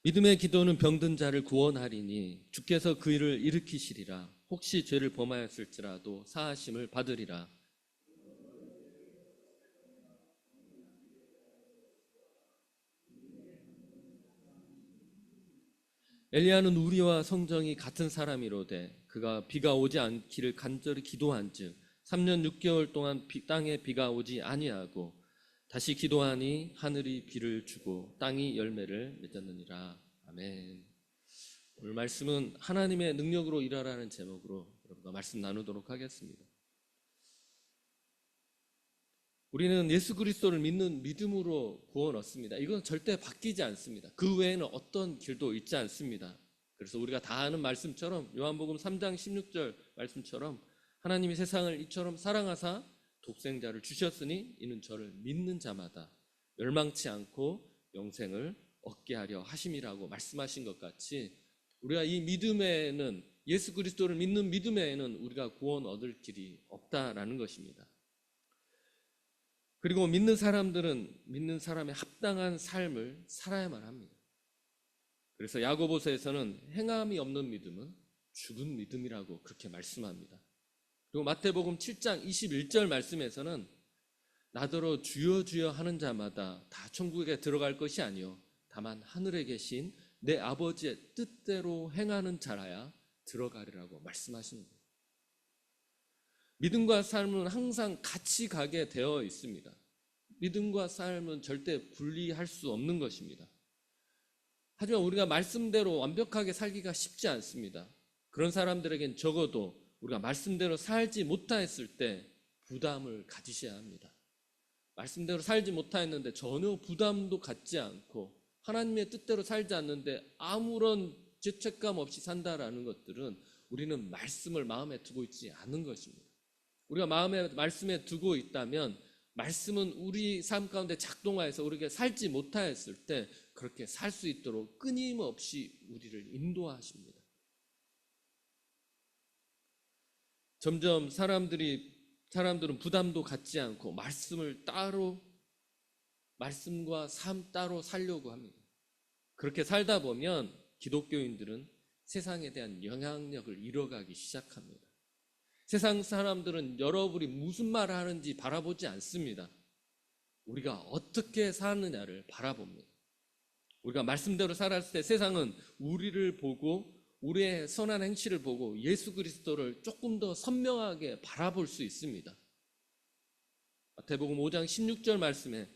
믿음의 기도는 병든 자를 구원하리니 주께서 그 일을 일으키시리라. 혹시 죄를 범하였을지라도 사하심을 받으리라. 엘리야는 우리와 성정이 같은 사람이로되 그가 비가 오지 않기를 간절히 기도한즉 3년 6개월 동안 땅에 비가 오지 아니하고 다시 기도하니 하늘이 비를 주고 땅이 열매를 맺었느니라. 아멘. 오늘 말씀은 하나님의 능력으로 일하라는 제목으로 여러분과 말씀 나누도록 하겠습니다. 우리는 예수 그리스도를 믿는 믿음으로 구원 얻습니다. 이건 절대 바뀌지 않습니다. 그 외에는 어떤 길도 있지 않습니다. 그래서 우리가 다 아는 말씀처럼 요한복음 3장 16절 말씀처럼 하나님이 세상을 이처럼 사랑하사 독생자를 주셨으니 이는 저를 믿는 자마다 멸망치 않고 영생을 얻게 하려 하심이라고 말씀하신 것 같이 우리가 이 믿음에는 예수 그리스도를 믿는 믿음에는 우리가 구원 얻을 길이 없다라는 것입니다. 그리고 믿는 사람들은 믿는 사람의 합당한 삶을 살아야만 합니다. 그래서 야고보서에서는 행함이 없는 믿음은 죽은 믿음이라고 그렇게 말씀합니다. 그리고 마태복음 7장 21절 말씀에서는 나더러 주여 주여 하는 자마다 다 천국에 들어갈 것이 아니요 다만 하늘에 계신 내 아버지의 뜻대로 행하는 자라야 들어가리라고 말씀하십니다. 믿음과 삶은 항상 같이 가게 되어 있습니다. 믿음과 삶은 절대 분리할 수 없는 것입니다. 하지만 우리가 말씀대로 완벽하게 살기가 쉽지 않습니다. 그런 사람들에겐 적어도 우리가 말씀대로 살지 못했을 때 부담을 가지셔야 합니다. 말씀대로 살지 못했는데 전혀 부담도 갖지 않고 하나님의 뜻대로 살지 않는데 아무런 죄책감 없이 산다라는 것들은 우리는 말씀을 마음에 두고 있지 않은 것입니다. 우리가 말씀에 두고 있다면 말씀은 우리 삶 가운데 작동하여서 우리가 살지 못하였을 때 그렇게 살 수 있도록 끊임없이 우리를 인도하십니다. 점점 사람들은 부담도 갖지 않고 말씀과 삶 따로 살려고 합니다. 그렇게 살다 보면 기독교인들은 세상에 대한 영향력을 잃어가기 시작합니다. 세상 사람들은 여러분이 무슨 말을 하는지 바라보지 않습니다. 우리가 어떻게 사느냐를 바라봅니다. 우리가 말씀대로 살았을 때 세상은 우리를 보고 우리의 선한 행실을 보고 예수 그리스도를 조금 더 선명하게 바라볼 수 있습니다. 마태복음 5장 16절 말씀에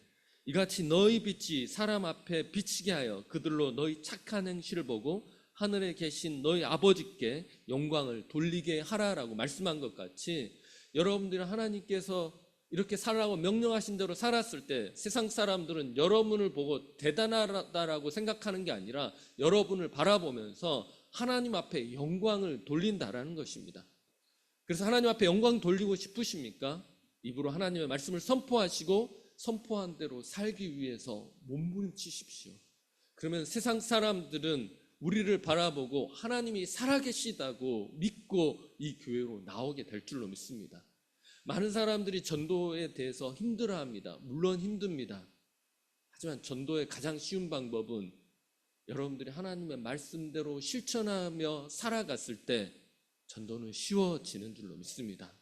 이같이 너희 빛이 사람 앞에 비치게 하여 그들로 너희 착한 행실을 보고 하늘에 계신 너희 아버지께 영광을 돌리게 하라라고 말씀한 것 같이 여러분들이 하나님께서 이렇게 살라고 명령하신 대로 살았을 때 세상 사람들은 여러분을 보고 대단하다라고 생각하는 게 아니라 여러분을 바라보면서 하나님 앞에 영광을 돌린다라는 것입니다. 그래서 하나님 앞에 영광 돌리고 싶으십니까? 입으로 하나님의 말씀을 선포하시고 선포한 대로 살기 위해서 몸부림치십시오. 그러면 세상 사람들은 우리를 바라보고 하나님이 살아계시다고 믿고 이 교회로 나오게 될 줄로 믿습니다. 많은 사람들이 전도에 대해서 힘들어합니다. 물론 힘듭니다. 하지만 전도의 가장 쉬운 방법은 여러분들이 하나님의 말씀대로 실천하며 살아갔을 때 전도는 쉬워지는 줄로 믿습니다.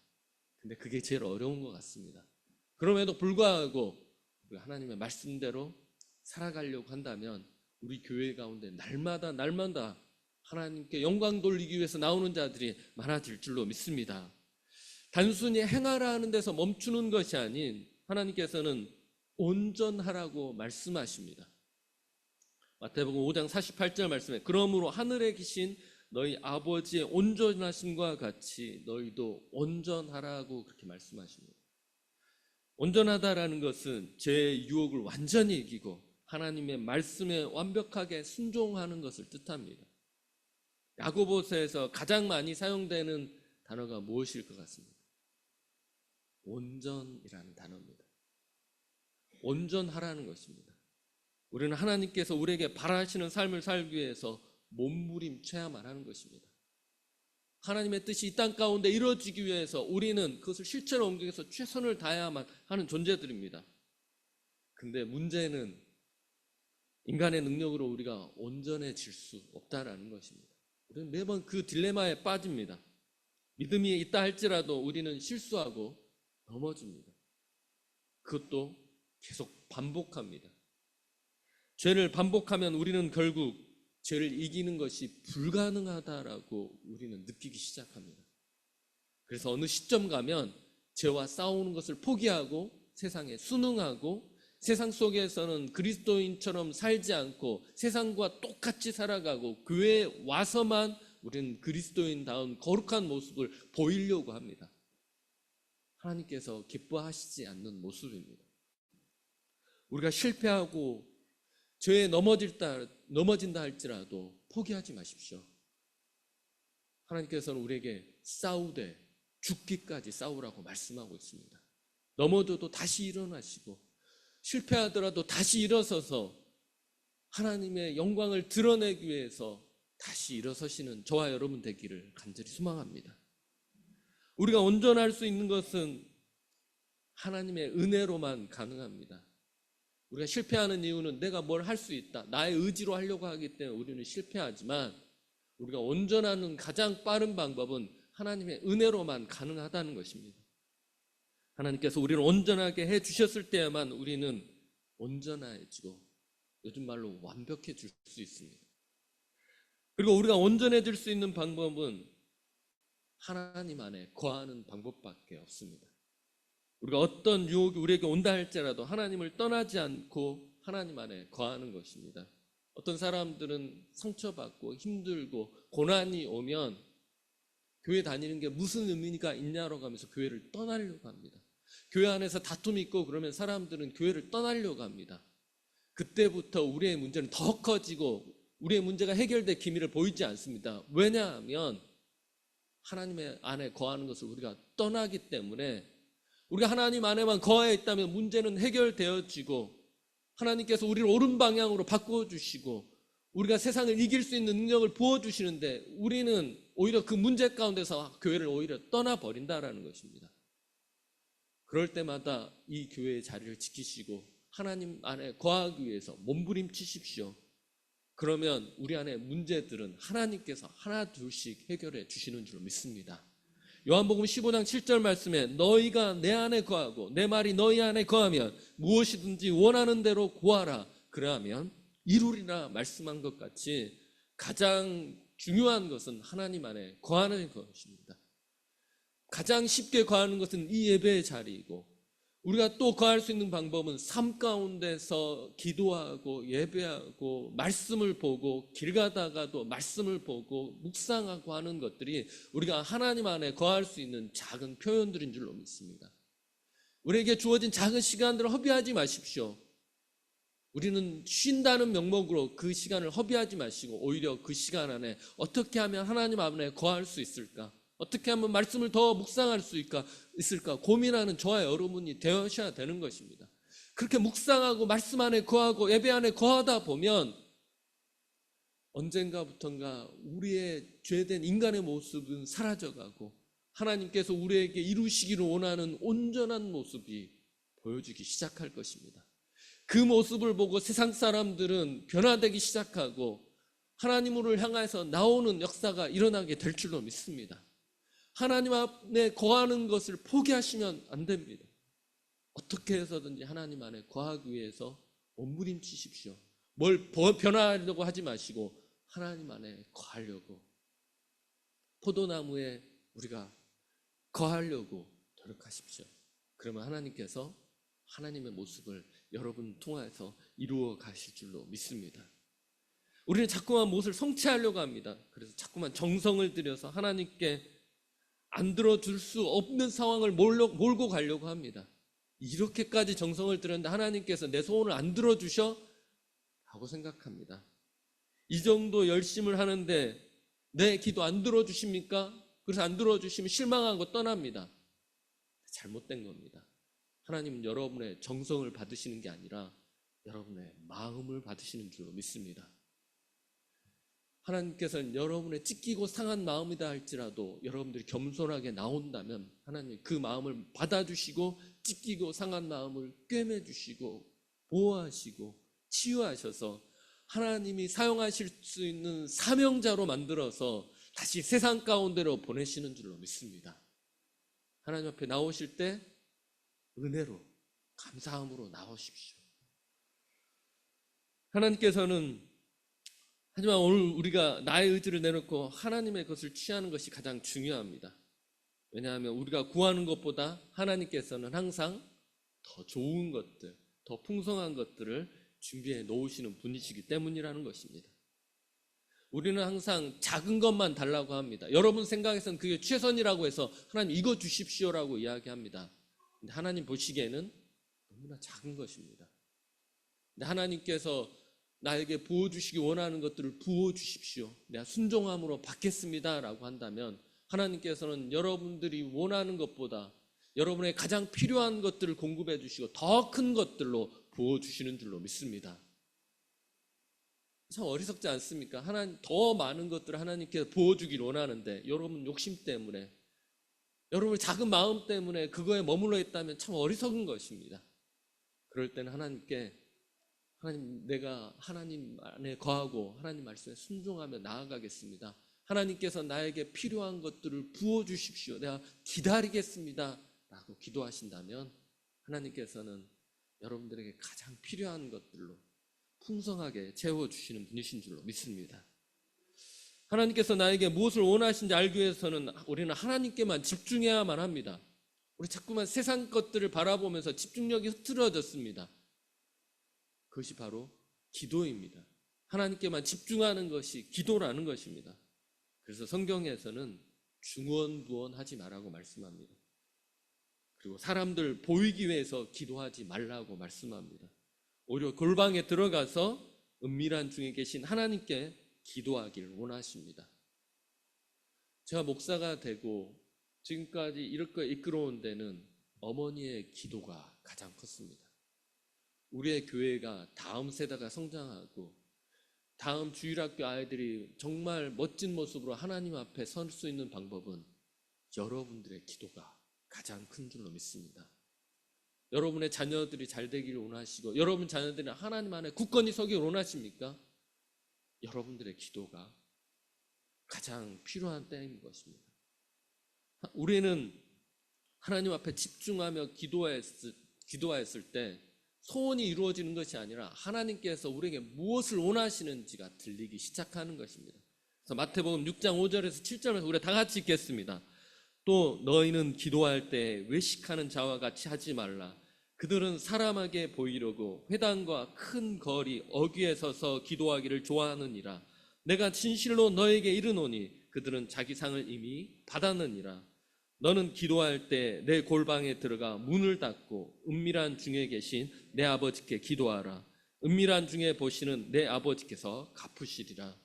근데 그게 제일 어려운 것 같습니다. 그럼에도 불구하고 우리가 하나님의 말씀대로 살아가려고 한다면 우리 교회 가운데 날마다 하나님께 영광 돌리기 위해서 나오는 자들이 많아질 줄로 믿습니다. 단순히 행하라 하는 데서 멈추는 것이 아닌 하나님께서는 온전하라고 말씀하십니다. 마태복음 5장 48절 말씀에 그러므로 하늘에 계신 너희 아버지의 온전하심과 같이 너희도 온전하라고 그렇게 말씀하십니다. 온전하다라는 것은 죄의 유혹을 완전히 이기고 하나님의 말씀에 완벽하게 순종하는 것을 뜻합니다. 야고보서에서 가장 많이 사용되는 단어가 무엇일 것 같습니다? 온전이라는 단어입니다. 온전하라는 것입니다. 우리는 하나님께서 우리에게 바라시는 삶을 살기 위해서 몸부림쳐야만 하는 것입니다. 하나님의 뜻이 이 땅 가운데 이루어지기 위해서 우리는 그것을 실체로 옮기기 위해서 최선을 다해야만 하는 존재들입니다. 근데 문제는 인간의 능력으로 우리가 온전해질 수 없다라는 것입니다. 우리는 매번 그 딜레마에 빠집니다. 믿음이 있다 할지라도 우리는 실수하고 넘어집니다. 그것도 계속 반복합니다. 죄를 반복하면 우리는 결국 죄를 이기는 것이 불가능하다라고 우리는 느끼기 시작합니다. 그래서 어느 시점 가면 죄와 싸우는 것을 포기하고 세상에 순응하고 세상 속에서는 그리스도인처럼 살지 않고 세상과 똑같이 살아가고 교회에 와서만 우리는 그리스도인다운 거룩한 모습을 보이려고 합니다. 하나님께서 기뻐하시지 않는 모습입니다. 우리가 실패하고 죄에 넘어진다 할지라도 포기하지 마십시오. 하나님께서는 우리에게 싸우되 죽기까지 싸우라고 말씀하고 있습니다. 넘어져도 다시 일어나시고 실패하더라도 다시 일어서서 하나님의 영광을 드러내기 위해서 다시 일어서시는 저와 여러분 되기를 간절히 소망합니다. 우리가 온전할 수 있는 것은 하나님의 은혜로만 가능합니다. 우리가 실패하는 이유는 내가 뭘 할 수 있다, 나의 의지로 하려고 하기 때문에 우리는 실패하지만 우리가 온전하는 가장 빠른 방법은 하나님의 은혜로만 가능하다는 것입니다. 하나님께서 우리를 온전하게 해주셨을 때야만 우리는 온전해지고 요즘 말로 완벽해질 수 있습니다. 그리고 우리가 온전해질 수 있는 방법은 하나님 안에 거하는 방법밖에 없습니다. 우리가 어떤 유혹이 우리에게 온다 할지라도 하나님을 떠나지 않고 하나님 안에 거하는 것입니다. 어떤 사람들은 상처받고 힘들고 고난이 오면 교회 다니는 게 무슨 의미가 있냐라고 하면서 교회를 떠나려고 합니다. 교회 안에서 다툼이 있고 그러면 사람들은 교회를 떠나려고 합니다. 그때부터 우리의 문제는 더 커지고 우리의 문제가 해결될 기미를 보이지 않습니다. 왜냐하면 하나님의 안에 거하는 것을 우리가 떠나기 때문에, 우리가 하나님 안에만 거하여 있다면 문제는 해결되어지고 하나님께서 우리를 옳은 방향으로 바꿔주시고 우리가 세상을 이길 수 있는 능력을 부어주시는데 우리는 오히려 그 문제 가운데서 교회를 오히려 떠나버린다라는 것입니다. 그럴 때마다 이 교회의 자리를 지키시고 하나님 안에 거하기 위해서 몸부림치십시오. 그러면 우리 안에 문제들은 하나님께서 하나 둘씩 해결해 주시는 줄 믿습니다. 요한복음 15장 7절 말씀에 너희가 내 안에 거하고 내 말이 너희 안에 거하면 무엇이든지 원하는 대로 구하라 그러하면 이루리라 말씀한 것 같이 가장 중요한 것은 하나님 안에 거하는 것입니다. 가장 쉽게 거하는 것은 이 예배의 자리이고 우리가 또 거할 수 있는 방법은 삶 가운데서 기도하고 예배하고 말씀을 보고 길 가다가도 말씀을 보고 묵상하고 하는 것들이 우리가 하나님 안에 거할 수 있는 작은 표현들인 줄로 믿습니다. 우리에게 주어진 작은 시간들을 허비하지 마십시오. 우리는 쉰다는 명목으로 그 시간을 허비하지 마시고 오히려 그 시간 안에 어떻게 하면 하나님 안에 거할 수 있을까? 어떻게 하면 말씀을 더 묵상할 수 있을까 고민하는 저와 여러분이 되셔야 되는 것입니다. 그렇게 묵상하고 말씀 안에 거하고 예배 안에 거하다 보면 언젠가부턴가 우리의 죄된 인간의 모습은 사라져가고 하나님께서 우리에게 이루시기를 원하는 온전한 모습이 보여주기 시작할 것입니다. 그 모습을 보고 세상 사람들은 변화되기 시작하고 하나님을 향해서 나오는 역사가 일어나게 될 줄로 믿습니다. 하나님 안에 거하는 것을 포기하시면 안 됩니다. 어떻게 해서든지 하나님 안에 거하기 위해서 몸부림치십시오. 뭘 변화하려고 하지 마시고 하나님 안에 거하려고, 포도나무에 우리가 거하려고 노력하십시오. 그러면 하나님께서 하나님의 모습을 여러분 통해서 이루어 가실 줄로 믿습니다. 우리는 자꾸만 무엇을 성취하려고 합니다. 그래서 자꾸만 정성을 들여서 하나님께 안 들어줄 수 없는 상황을 몰고 가려고 합니다. 이렇게까지 정성을 들였는데 하나님께서 내 소원을 안 들어주셔? 라고 생각합니다. 이 정도 열심을 하는데 내 기도 안 들어주십니까? 그래서 안 들어주시면 실망하고 떠납니다. 잘못된 겁니다. 하나님은 여러분의 정성을 받으시는 게 아니라 여러분의 마음을 받으시는 줄로 믿습니다. 하나님께서는 여러분의 찢기고 상한 마음이다 할지라도 여러분들이 겸손하게 나온다면 하나님이 그 마음을 받아주시고 찢기고 상한 마음을 꿰매주시고 보호하시고 치유하셔서 하나님이 사용하실 수 있는 사명자로 만들어서 다시 세상 가운데로 보내시는 줄로 믿습니다. 하나님 앞에 나오실 때 은혜로, 감사함으로 나오십시오. 하나님께서는 하지만 오늘 우리가 나의 의지를 내놓고 하나님의 것을 취하는 것이 가장 중요합니다. 왜냐하면 우리가 구하는 것보다 하나님께서는 항상 더 좋은 것들, 더 풍성한 것들을 준비해 놓으시는 분이시기 때문이라는 것입니다. 우리는 항상 작은 것만 달라고 합니다. 여러분 생각에서는 그게 최선이라고 해서 하나님 이거 주십시오라고 이야기합니다. 근데 하나님 보시기에는 너무나 작은 것입니다. 근데 하나님께서 나에게 부어주시기 원하는 것들을 부어주십시오, 내가 순종함으로 받겠습니다 라고 한다면 하나님께서는 여러분들이 원하는 것보다 여러분의 가장 필요한 것들을 공급해 주시고 더 큰 것들로 부어주시는 줄로 믿습니다. 참 어리석지 않습니까? 하나님 더 많은 것들을 하나님께서 부어주길 원하는데 여러분 욕심 때문에, 여러분의 작은 마음 때문에 그거에 머물러 있다면 참 어리석은 것입니다. 그럴 때는 하나님께 하나님, 내가 하나님 안에 거하고 하나님 말씀에 순종하며 나아가겠습니다. 하나님께서 나에게 필요한 것들을 부어주십시오, 내가 기다리겠습니다 라고 기도하신다면 하나님께서는 여러분들에게 가장 필요한 것들로 풍성하게 채워주시는 분이신 줄로 믿습니다. 하나님께서 나에게 무엇을 원하시는지 알기 위해서는 우리는 하나님께만 집중해야만 합니다. 우리 자꾸만 세상 것들을 바라보면서 집중력이 흐트러졌습니다. 그것이 바로 기도입니다. 하나님께만 집중하는 것이 기도라는 것입니다. 그래서 성경에서는 중언부언하지 말라고 말씀합니다. 그리고 사람들 보이기 위해서 기도하지 말라고 말씀합니다. 오히려 골방에 들어가서 은밀한 중에 계신 하나님께 기도하기를 원하십니다. 제가 목사가 되고 지금까지 이렇게 이끌어온 데는 어머니의 기도가 가장 컸습니다. 우리의 교회가 다음 세대가 성장하고 다음 주일학교 아이들이 정말 멋진 모습으로 하나님 앞에 설 수 있는 방법은 여러분들의 기도가 가장 큰 줄로 믿습니다. 여러분의 자녀들이 잘 되기를 원하시고 여러분 자녀들이 하나님 안에 굳건히 서기를 원하십니까? 여러분들의 기도가 가장 필요한 때인 것입니다. 우리는 하나님 앞에 집중하며 기도하였을 때 소원이 이루어지는 것이 아니라 하나님께서 우리에게 무엇을 원하시는지가 들리기 시작하는 것입니다. 그래서 마태복음 6장 5절에서 7절에서 우리 다 같이 읽겠습니다. 또 너희는 기도할 때 외식하는 자와 같이 하지 말라. 그들은 사람에게 보이려고 회당과 큰 거리 어귀에 서서 기도하기를 좋아하느니라. 내가 진실로 너에게 이르노니 그들은 자기 상을 이미 받았느니라. 너는 기도할 때 내 골방에 들어가 문을 닫고 은밀한 중에 계신 내 아버지께 기도하라. 은밀한 중에 보시는 내 아버지께서 갚으시리라.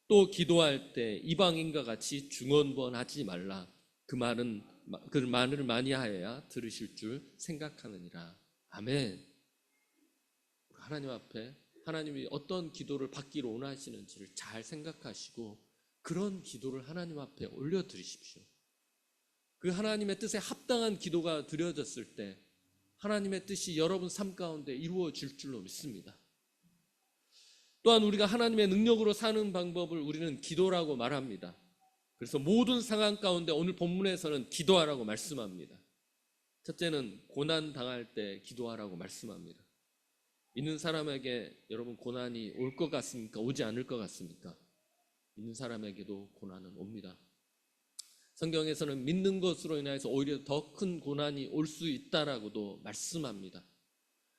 또 기도할 때 이방인과 같이 중언부언하지 말라. 그 말을 많이 하여야 들으실 줄 생각하느니라. 아멘. 하나님 앞에 하나님이 어떤 기도를 받기를 원하시는지를 잘 생각하시고 그런 기도를 하나님 앞에 올려드리십시오. 그 하나님의 뜻에 합당한 기도가 드려졌을 때 하나님의 뜻이 여러분 삶 가운데 이루어질 줄로 믿습니다. 또한 우리가 하나님의 능력으로 사는 방법을 우리는 기도라고 말합니다. 그래서 모든 상황 가운데 오늘 본문에서는 기도하라고 말씀합니다. 첫째는 고난 당할 때 기도하라고 말씀합니다. 있는 사람에게 여러분 고난이 올 것 같습니까? 오지 않을 것 같습니까? 있는 사람에게도 고난은 옵니다. 성경에서는 믿는 것으로 인해서 오히려 더 큰 고난이 올 수 있다라고도 말씀합니다.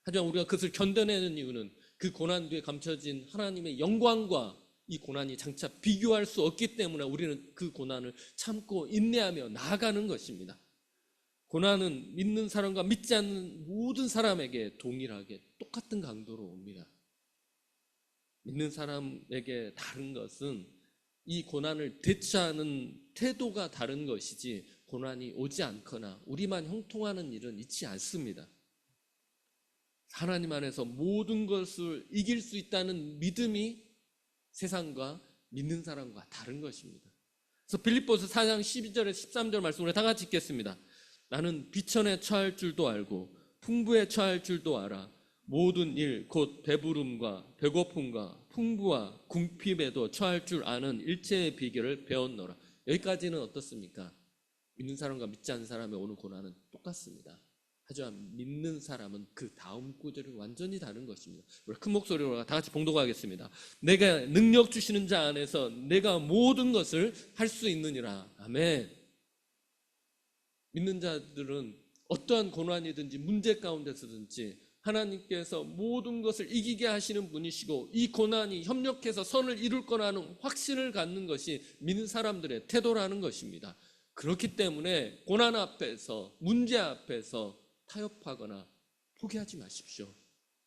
하지만 우리가 그것을 견뎌내는 이유는 그 고난 뒤에 감춰진 하나님의 영광과 이 고난이 장차 비교할 수 없기 때문에 우리는 그 고난을 참고 인내하며 나아가는 것입니다. 고난은 믿는 사람과 믿지 않는 모든 사람에게 동일하게 똑같은 강도로 옵니다. 믿는 사람에게 다른 것은 이 고난을 대처하는 태도가 다른 것이지 고난이 오지 않거나 우리만 형통하는 일은 있지 않습니다. 하나님 안에서 모든 것을 이길 수 있다는 믿음이 세상과 믿는 사람과 다른 것입니다. 그래서 빌립보서 4장 12절에 13절 말씀을 다 같이 읽겠습니다. 나는 비천에 처할 줄도 알고 풍부에 처할 줄도 알아. 모든 일 곧 배부름과 배고픔과 풍부와 궁핍에도 처할 줄 아는 일체의 비결을 배웠노라. 여기까지는 어떻습니까? 믿는 사람과 믿지 않는 사람의 오는 고난은 똑같습니다. 하지만 믿는 사람은 그 다음 구절이 완전히 다른 것입니다. 우리 큰 목소리로 다 같이 봉독하겠습니다. 내가 능력 주시는 자 안에서 내가 모든 것을 할 수 있느니라. 아멘. 믿는 자들은 어떠한 고난이든지 문제 가운데서든지 하나님께서 모든 것을 이기게 하시는 분이시고 이 고난이 협력해서 선을 이룰 거라는 확신을 갖는 것이 믿는 사람들의 태도라는 것입니다. 그렇기 때문에 고난 앞에서, 문제 앞에서 타협하거나 포기하지 마십시오.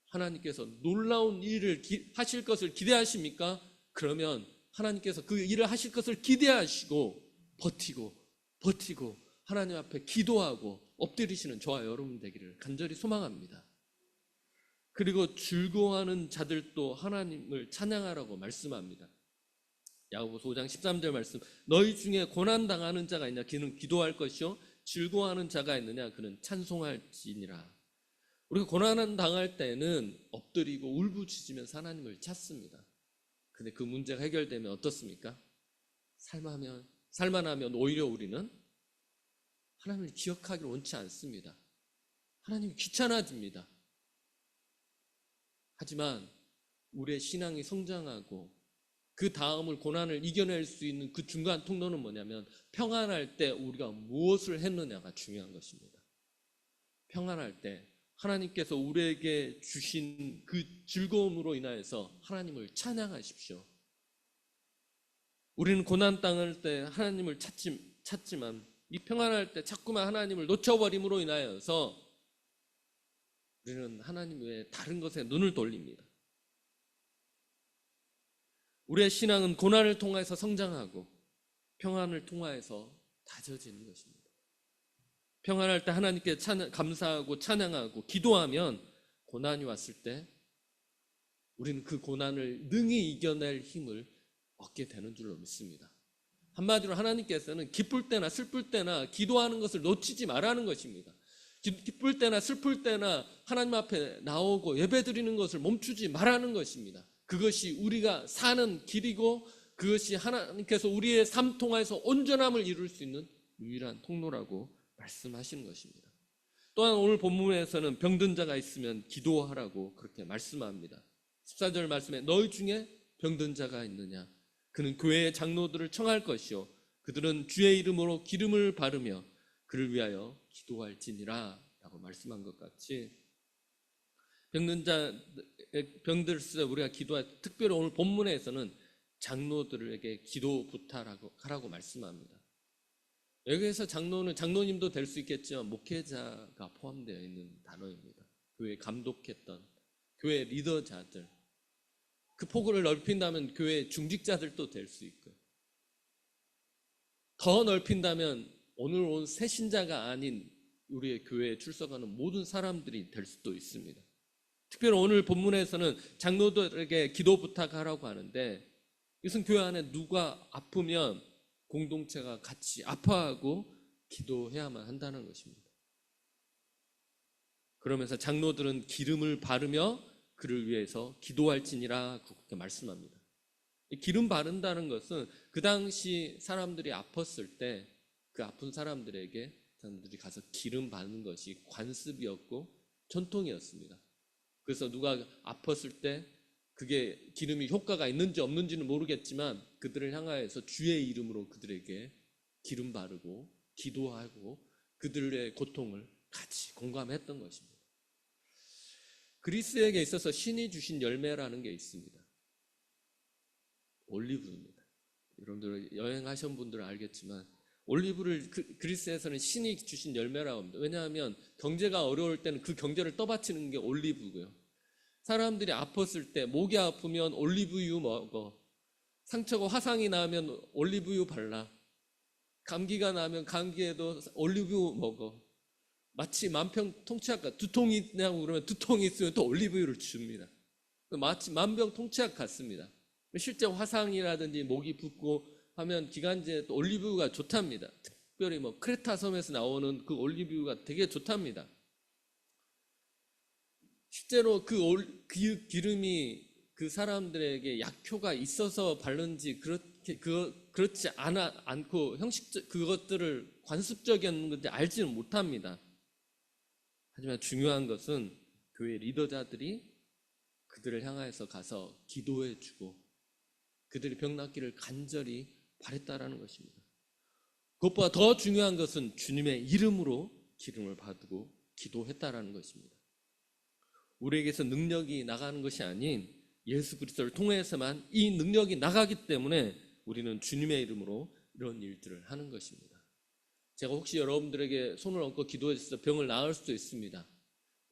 하나님께서 놀라운 일을 하실 것을 기대하십니까? 그러면 하나님께서 그 일을 하실 것을 기대하시고 버티고 하나님 앞에 기도하고 엎드리시는 저와 여러분 되기를 간절히 소망합니다. 그리고 즐거워하는 자들도 하나님을 찬양하라고 말씀합니다. 야고보서 5장 13절 말씀, 너희 중에 고난당하는 자가 있냐? 그는 기도할 것이요 즐거워하는 자가 있느냐? 그는 찬송할지니라. 우리가 고난 당할 때는 엎드리고 울부짖으면서 하나님을 찾습니다. 근데 그 문제가 해결되면 어떻습니까? 살만하면 오히려 우리는 하나님을 기억하기를 원치 않습니다. 하나님이 귀찮아집니다. 하지만 우리의 신앙이 성장하고 그 다음을 고난을 이겨낼 수 있는 그 중간 통로는 뭐냐면 평안할 때 우리가 무엇을 했느냐가 중요한 것입니다. 평안할 때 하나님께서 우리에게 주신 그 즐거움으로 인하여서 하나님을 찬양하십시오. 우리는 고난 당할 때 하나님을 찾지만 이 평안할 때 자꾸만 하나님을 놓쳐버림으로 인하여서 우리는 하나님 외에 다른 것에 눈을 돌립니다. 우리의 신앙은 고난을 통해서 성장하고 평안을 통하여서 다져지는 것입니다. 평안할 때 하나님께 감사하고 찬양하고 기도하면 고난이 왔을 때 우리는 그 고난을 능히 이겨낼 힘을 얻게 되는 줄로 믿습니다. 한마디로 하나님께서는 기쁠 때나 슬플 때나 기도하는 것을 놓치지 말라는 것입니다. 기쁠 때나 슬플 때나 하나님 앞에 나오고 예배드리는 것을 멈추지 말라는 것입니다. 그것이 우리가 사는 길이고 그것이 하나님께서 우리의 삶 통해서 온전함을 이룰 수 있는 유일한 통로라고 말씀하시는 것입니다. 또한 오늘 본문에서는 병든 자가 있으면 기도하라고 그렇게 말씀합니다. 14절 말씀에 너희 중에 병든 자가 있느냐? 그는 교회의 장로들을 청할 것이요 그들은 주의 이름으로 기름을 바르며 그를 위하여 기도할지니라 라고 말씀한 것 같이 병든 자 병들 때 우리가 기도할 특별히 오늘 본문에서는 장로들에게 기도 부탁하라고 말씀합니다. 여기에서 장로는 장로님도 될 수 있겠지만 목회자가 포함되어 있는 단어입니다. 교회 감독했던 교회 리더자들, 그 폭을 넓힌다면 교회 중직자들도 될 수 있고요. 더 넓힌다면 오늘 온 새신자가 아닌 우리의 교회에 출석하는 모든 사람들이 될 수도 있습니다. 특별히 오늘 본문에서는 장로들에게 기도 부탁하라고 하는데 이것은 교회 안에 누가 아프면 공동체가 같이 아파하고 기도해야만 한다는 것입니다. 그러면서 장로들은 기름을 바르며 그를 위해서 기도할지니라 그렇게 말씀합니다. 기름 바른다는 것은 그 당시 사람들이 아팠을 때 그 아픈 사람들에게 사람들이 가서 기름 바르는 것이 관습이었고 전통이었습니다. 그래서 누가 아팠을 때 그게 기름이 효과가 있는지 없는지는 모르겠지만 그들을 향하여서 주의 이름으로 그들에게 기름 바르고 기도하고 그들의 고통을 같이 공감했던 것입니다. 그리스에게 있어서 신이 주신 열매라는 게 있습니다. 올리브입니다. 여러분들 여행하신 분들은 알겠지만 올리브를 그리스에서는 신이 주신 열매라고 합니다. 왜냐하면 경제가 어려울 때는 그 경제를 떠받치는 게 올리브고요. 사람들이 아팠을 때 목이 아프면 올리브유 먹어. 상처가 화상이 나면 올리브유 발라. 감기가 나면 감기에도 올리브유 먹어. 마치 만병통치약, 두통이 있냐고 그러면 두통이 있으면 또 올리브유를 줍니다. 마치 만병통치약 같습니다. 실제 화상이라든지 목이 붓고 하면 기관지에 또 올리브유가 좋답니다. 특별히 크레타 섬에서 나오는 그 올리브유가 되게 좋답니다. 실제로 그 기름이 그 사람들에게 약효가 있어서 바른지 그렇지 않고 그것들을 관습적이었는지 알지는 못합니다. 하지만 중요한 것은 교회 리더자들이 그들을 향해서 가서 기도해주고 그들의 병 낫기를 간절히 바랬다라는 것입니다. 그것보다 더 중요한 것은 주님의 이름으로 기름을 받고 기도했다라는 것입니다. 우리에게서 능력이 나가는 것이 아닌 예수 그리스도를 통해서만 이 능력이 나가기 때문에 우리는 주님의 이름으로 이런 일들을 하는 것입니다. 제가 혹시 여러분들에게 손을 얹고 기도해서 병을 나을 수도 있습니다.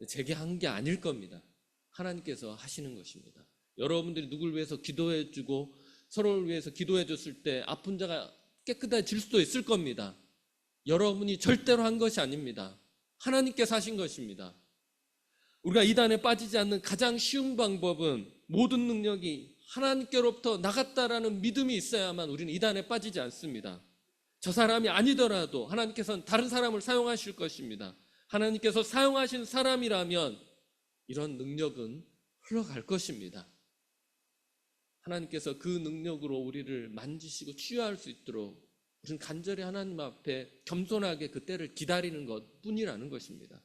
제게 한 게 아닐 겁니다. 하나님께서 하시는 것입니다. 여러분들이 누굴 위해서 기도해주고 서로를 위해서 기도해줬을 때 아픈 자가 깨끗해질 수도 있을 겁니다. 여러분이 절대로 한 것이 아닙니다. 하나님께서 하신 것입니다. 우리가 이단에 빠지지 않는 가장 쉬운 방법은 모든 능력이 하나님께로부터 나갔다라는 믿음이 있어야만 우리는 이단에 빠지지 않습니다. 저 사람이 아니더라도 하나님께서는 다른 사람을 사용하실 것입니다. 하나님께서 사용하신 사람이라면 이런 능력은 흘러갈 것입니다. 하나님께서 그 능력으로 우리를 만지시고 치유할 수 있도록 우리는 간절히 하나님 앞에 겸손하게 그 때를 기다리는 것 뿐이라는 것입니다.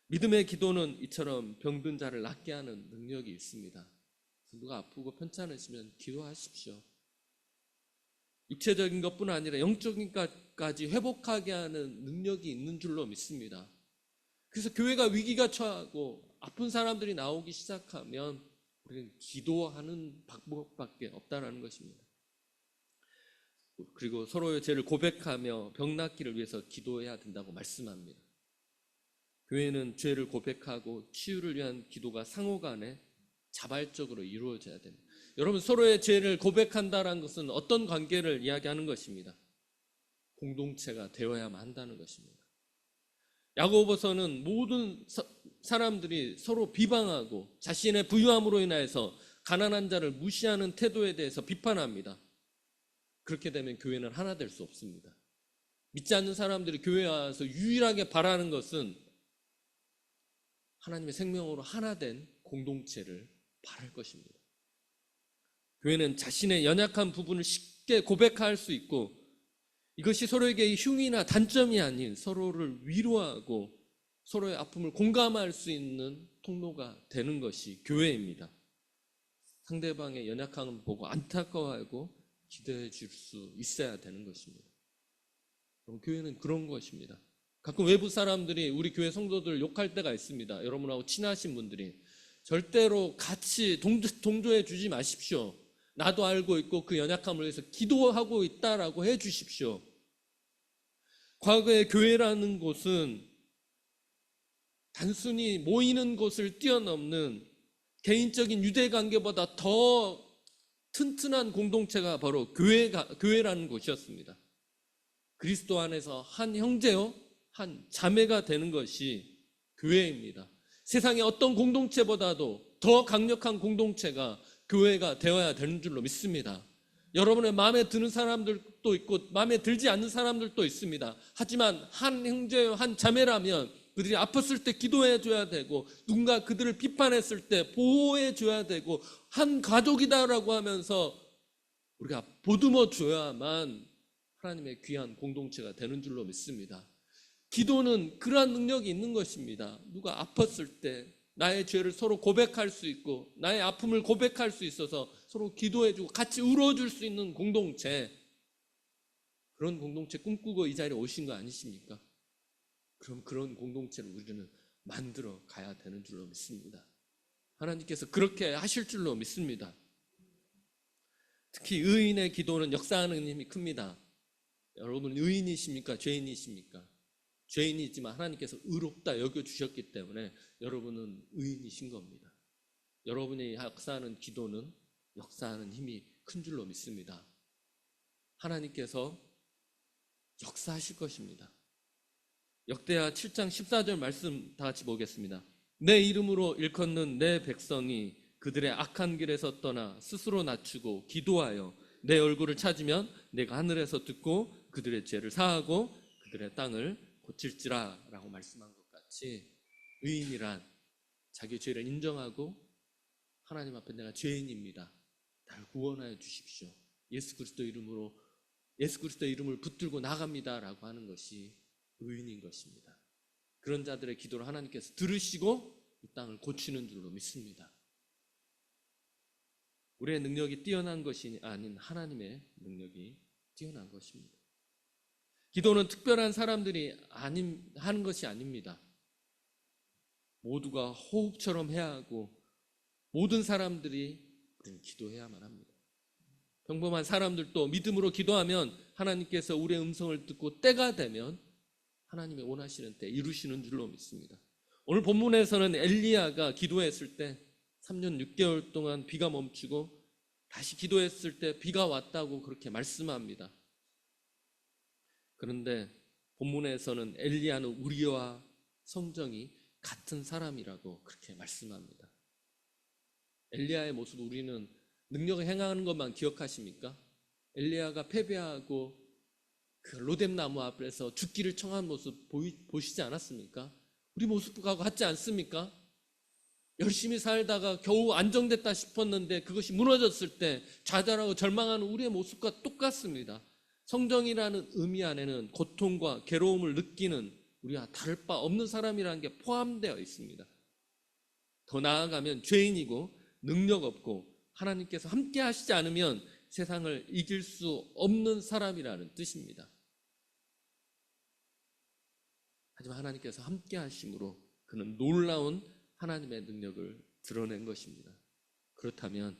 믿음의 기도는 이처럼 병든 자를 낫게 하는 능력이 있습니다. 누가 아프고 편찮으시면 기도하십시오. 육체적인 것뿐 아니라 영적인 것까지 회복하게 하는 능력이 있는 줄로 믿습니다. 그래서 교회가 위기가 처하고 아픈 사람들이 나오기 시작하면 우리는 기도하는 방법밖에 없다는 것입니다. 그리고 서로의 죄를 고백하며 병 낫기를 위해서 기도해야 된다고 말씀합니다. 교회는 죄를 고백하고 치유를 위한 기도가 상호간에 자발적으로 이루어져야 됩니다. 여러분, 서로의 죄를 고백한다는 것은 어떤 관계를 이야기하는 것입니다. 공동체가 되어야만 한다는 것입니다. 야고보서는 모든 사람들이 서로 비방하고 자신의 부유함으로 인해서 가난한 자를 무시하는 태도에 대해서 비판합니다. 그렇게 되면 교회는 하나 될 수 없습니다. 믿지 않는 사람들이 교회에 와서 유일하게 바라는 것은 하나님의 생명으로 하나 된 공동체를 바랄 것입니다. 교회는 자신의 연약한 부분을 쉽게 고백할 수 있고 이것이 서로에게 흉이나 단점이 아닌 서로를 위로하고 서로의 아픔을 공감할 수 있는 통로가 되는 것이 교회입니다. 상대방의 연약함을 보고 안타까워하고 기도해 줄 수 있어야 되는 것입니다. 교회는 그런 것입니다. 가끔 외부 사람들이 우리 교회 성도들 욕할 때가 있습니다. 여러분하고 친하신 분들이 절대로 같이 동조해 주지 마십시오. 나도 알고 있고 그 연약함을 위해서 기도하고 있다라고 해 주십시오. 과거의 교회라는 곳은 단순히 모이는 곳을 뛰어넘는 개인적인 유대관계보다 더 튼튼한 공동체가 바로 교회라는 곳이었습니다. 그리스도 안에서 한 형제요, 한 자매가 되는 것이 교회입니다. 세상의 어떤 공동체보다도 더 강력한 공동체가 교회가 되어야 되는 줄로 믿습니다. 여러분의 마음에 드는 사람들도 있고 마음에 들지 않는 사람들도 있습니다. 하지만 한 형제요, 한 자매라면 그들이 아팠을 때 기도해 줘야 되고 누군가 그들을 비판했을 때 보호해 줘야 되고 한 가족이다라고 하면서 우리가 보듬어 줘야만 하나님의 귀한 공동체가 되는 줄로 믿습니다. 기도는 그러한 능력이 있는 것입니다. 누가 아팠을 때 나의 죄를 서로 고백할 수 있고 나의 아픔을 고백할 수 있어서 서로 기도해주고 같이 울어줄 수 있는 공동체, 그런 공동체 꿈꾸고 이 자리에 오신 거 아니십니까? 그럼 그런 공동체를 우리는 만들어 가야 되는 줄로 믿습니다. 하나님께서 그렇게 하실 줄로 믿습니다. 특히 의인의 기도는 역사하는 힘이 큽니다. 여러분 의인이십니까? 죄인이십니까? 죄인이지만 하나님께서 의롭다 여겨주셨기 때문에 여러분은 의인이신 겁니다. 여러분이 역사하는 기도는 역사하는 힘이 큰 줄로 믿습니다. 하나님께서 역사하실 것입니다. 역대하 7장 14절 말씀 다 같이 보겠습니다. 내 이름으로 일컫는 내 백성이 그들의 악한 길에서 떠나 스스로 낮추고 기도하여 내 얼굴을 찾으면 내가 하늘에서 듣고 그들의 죄를 사하고 그들의 땅을 고칠지라 라고 말씀한 것 같이 의인이란 자기 죄를 인정하고 하나님 앞에 내가 죄인입니다, 나를 구원하여 주십시오, 예수 그리스도 이름을 붙들고 나갑니다라고 하는 것이 의인인 것입니다. 그런 자들의 기도를 하나님께서 들으시고 이 땅을 고치는 줄로 믿습니다. 우리의 능력이 뛰어난 것이 아닌 하나님의 능력이 뛰어난 것입니다. 기도는 특별한 사람들이 하는 것이 아닙니다. 모두가 호흡처럼 해야 하고 모든 사람들이 우리는 기도해야만 합니다. 평범한 사람들도 믿음으로 기도하면 하나님께서 우리의 음성을 듣고 때가 되면 하나님의 원하시는 때 이루시는 줄로 믿습니다. 오늘 본문에서는 엘리야가 기도했을 때 3년 6개월 동안 비가 멈추고 다시 기도했을 때 비가 왔다고 그렇게 말씀합니다. 그런데 본문에서는 엘리야는 우리와 성정이 같은 사람이라고 그렇게 말씀합니다. 엘리야의 모습, 우리는 능력을 행하는 것만 기억하십니까? 엘리야가 패배하고 그 로뎀나무 앞에서 죽기를 청한 모습 보시지 않았습니까? 우리 모습과 같지 않습니까? 열심히 살다가 겨우 안정됐다 싶었는데 그것이 무너졌을 때 좌절하고 절망하는 우리의 모습과 똑같습니다. 성정이라는 의미 안에는 고통과 괴로움을 느끼는 우리와 다를 바 없는 사람이라는 게 포함되어 있습니다. 더 나아가면 죄인이고 능력 없고 하나님께서 함께 하시지 않으면 세상을 이길 수 없는 사람이라는 뜻입니다. 하지만 하나님께서 함께 하심으로 그는 놀라운 하나님의 능력을 드러낸 것입니다. 그렇다면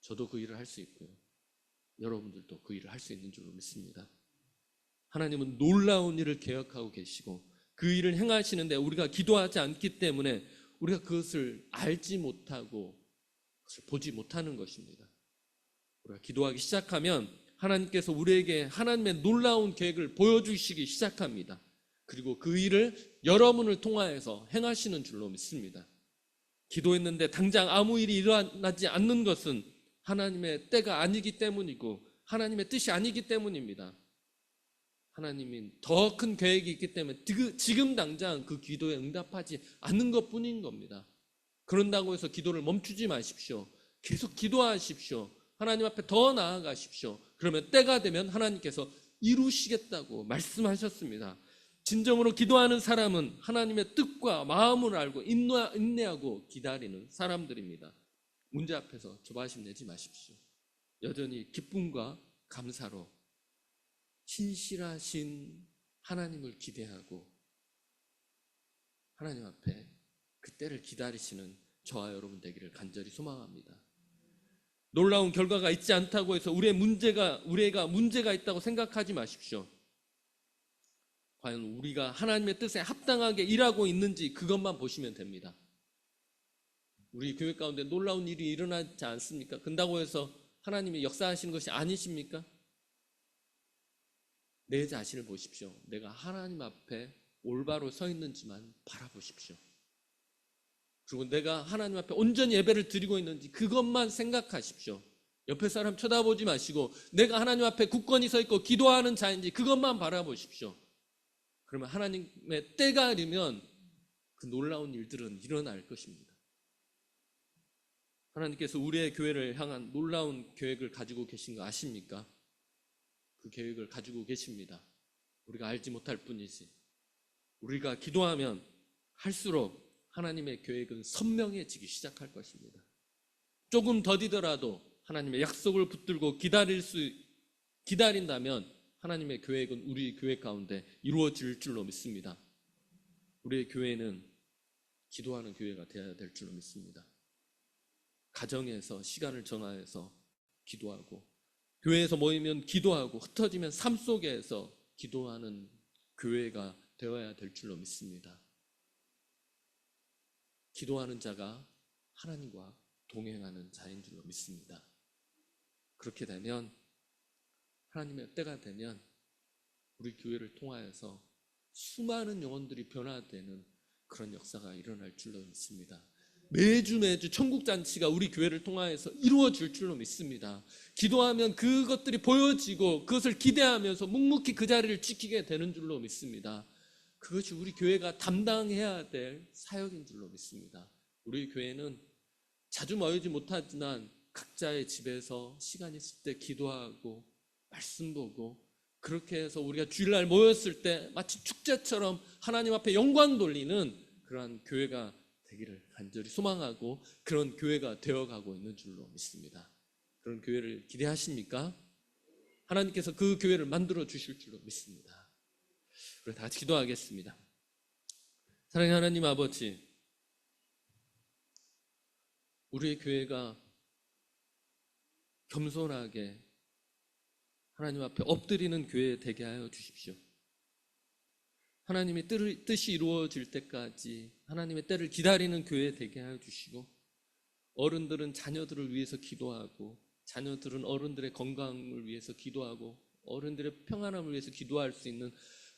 저도 그 일을 할 수 있고요, 여러분들도 그 일을 할 수 있는 줄로 믿습니다. 하나님은 놀라운 일을 계획하고 계시고 그 일을 행하시는데 우리가 기도하지 않기 때문에 우리가 그것을 알지 못하고 그것을 보지 못하는 것입니다. 우리가 기도하기 시작하면 하나님께서 우리에게 하나님의 놀라운 계획을 보여주시기 시작합니다. 그리고 그 일을 여러분을 통하여서 행하시는 줄로 믿습니다. 기도했는데 당장 아무 일이 일어나지 않는 것은 하나님의 때가 아니기 때문이고 하나님의 뜻이 아니기 때문입니다. 하나님은 더 큰 계획이 있기 때문에 지금 당장 그 기도에 응답하지 않는 것뿐인 겁니다. 그런다고 해서 기도를 멈추지 마십시오. 계속 기도하십시오. 하나님 앞에 더 나아가십시오. 그러면 때가 되면 하나님께서 이루시겠다고 말씀하셨습니다. 진정으로 기도하는 사람은 하나님의 뜻과 마음을 알고 인내하고 기다리는 사람들입니다. 문제 앞에서 조바심 내지 마십시오. 여전히 기쁨과 감사로 신실하신 하나님을 기대하고 하나님 앞에 그 때를 기다리시는 저와 여러분 되기를 간절히 소망합니다. 놀라운 결과가 있지 않다고 해서 우리가 문제가 있다고 생각하지 마십시오. 과연 우리가 하나님의 뜻에 합당하게 일하고 있는지 그것만 보시면 됩니다. 우리 교회 가운데 놀라운 일이 일어나지 않습니까? 그런다고 해서 하나님이 역사하시는 것이 아니십니까? 내 자신을 보십시오. 내가 하나님 앞에 올바로 서 있는지만 바라보십시오. 그리고 내가 하나님 앞에 온전히 예배를 드리고 있는지 그것만 생각하십시오. 옆에 사람 쳐다보지 마시고 내가 하나님 앞에 굳건히 서 있고 기도하는 자인지 그것만 바라보십시오. 그러면 하나님의 때가 되면 그 놀라운 일들은 일어날 것입니다. 하나님께서 우리의 교회를 향한 놀라운 계획을 가지고 계신 거 아십니까? 그 계획을 가지고 계십니다. 우리가 알지 못할 뿐이지. 우리가 기도하면 할수록 하나님의 계획은 선명해지기 시작할 것입니다. 조금 더디더라도 하나님의 약속을 붙들고 기다린다면 하나님의 계획은 우리 교회 가운데 이루어질 줄로 믿습니다. 우리의 교회는 기도하는 교회가 되어야 될 줄로 믿습니다. 가정에서 시간을 정하여서 기도하고 교회에서 모이면 기도하고 흩어지면 삶 속에서 기도하는 교회가 되어야 될 줄로 믿습니다. 기도하는 자가 하나님과 동행하는 자인 줄로 믿습니다. 그렇게 되면 하나님의 때가 되면 우리 교회를 통하여서 수많은 영혼들이 변화되는 그런 역사가 일어날 줄로 믿습니다. 매주 천국잔치가 우리 교회를 통하여서 이루어질 줄로 믿습니다. 기도하면 그것들이 보여지고 그것을 기대하면서 묵묵히 그 자리를 지키게 되는 줄로 믿습니다. 그것이 우리 교회가 담당해야 될 사역인 줄로 믿습니다. 우리 교회는 자주 모이지 못하지만 각자의 집에서 시간 있을 때 기도하고 말씀 보고, 그렇게 해서 우리가 주일날 모였을 때 마치 축제처럼 하나님 앞에 영광 돌리는 그러한 교회가 되기를 간절히 소망하고, 그런 교회가 되어가고 있는 줄로 믿습니다. 그런 교회를 기대하십니까? 하나님께서 그 교회를 만들어 주실 줄로 믿습니다. 우리 다 같이 기도하겠습니다. 사랑하는 하나님 아버지, 우리의 교회가 겸손하게 하나님 앞에 엎드리는 교회 되게 하여 주십시오. 하나님의 뜻이 이루어질 때까지 하나님의 때를 기다리는 교회 되게 하여 주시고, 어른들은 자녀들을 위해서 기도하고, 자녀들은 어른들의 건강을 위해서 기도하고, 어른들의 평안함을 위해서 기도할 수 있는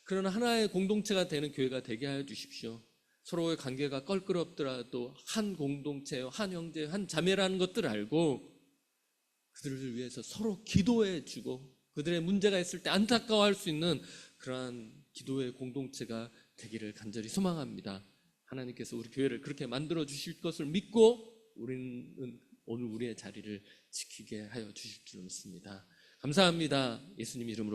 그런 하나의 공동체가 되는 교회가 되게 하여 주십시오. 서로의 관계가 껄끄럽더라도 한 공동체, 한 형제, 한 자매라는 것들을 알고 그들을 위해서 서로 기도해 주고, 그들의 문제가 있을 때 안타까워할 수 있는 그러한 기도의 공동체가 되기를 간절히 소망합니다. 하나님께서 우리 교회를 그렇게 만들어 주실 것을 믿고 우리는 오늘 우리의 자리를 지키게 하여 주실 줄 믿습니다. 감사합니다. 예수님 이름으로